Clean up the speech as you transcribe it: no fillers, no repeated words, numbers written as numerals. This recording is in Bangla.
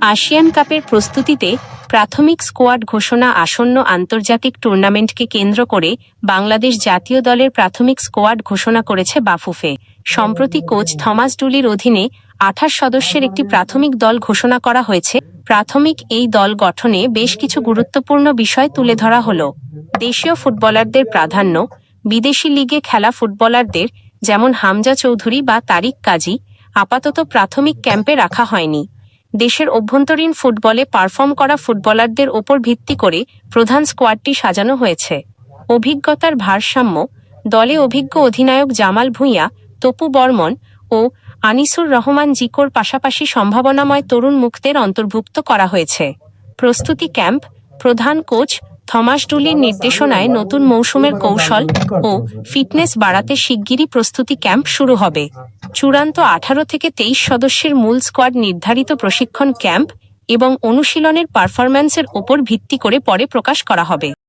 আসিয়ান কাপের প্রস্তুতিতে প্রাথমিক স্কোয়াড ঘোষণা। আসন্ন আন্তর্জাতিক টুর্নামেন্টকে কেন্দ্র করে বাংলাদেশ জাতীয় দলের প্রাথমিক স্কোয়াড ঘোষণা করেছে বাফুফে। সম্প্রতি কোচ থমাস ডুলির অধীনে ২৮ সদস্যের একটি প্রাথমিক দল ঘোষণা করা হয়েছে। প্রাথমিক এই দল গঠনে বেশ কিছু গুরুত্বপূর্ণ বিষয় তুলে ধরা হলো। দেশীয় ফুটবলারদের প্রাধান্য, বিদেশি লিগে খেলা ফুটবলারদের যেমন হামজা চৌধুরী বা তারিক কাজী আপাতত প্রাথমিক ক্যাম্পে রাখা হয়নি। দেশের অভ্যন্তরীণ ফুটবলে পারফর্ম করা ফুটবলারদের ওপর ভিত্তি করে প্রধান স্কোয়াডটি সাজানো হয়েছে। অভিজ্ঞতার ভারসাম্য, দলে অভিজ্ঞ অধিনায়ক জামাল ভূঁইয়া, তপু বর্মন ও আনিসুর রহমান জিকোর পাশাপাশি সম্ভাবনাময় তরুণ মুখদের অন্তর্ভুক্ত করা হয়েছে। প্রস্তুতি ক্যাম্প, প্রধান কোচ থমাস ডুলির নির্দেশনায় নতুন মৌসুমের কৌশল ও ফিটনেস বাড়াতে শিগগিরই প্রস্তুতি ক্যাম্প শুরু হবে। চূড়ান্ত 18 থেকে 23 সদস্যের মূল স্কোয়াড নির্ধারিত প্রশিক্ষণ ক্যাম্প এবং অনুশীলনের পারফরম্যান্সের ওপর ভিত্তি করে পরে প্রকাশ করা হবে।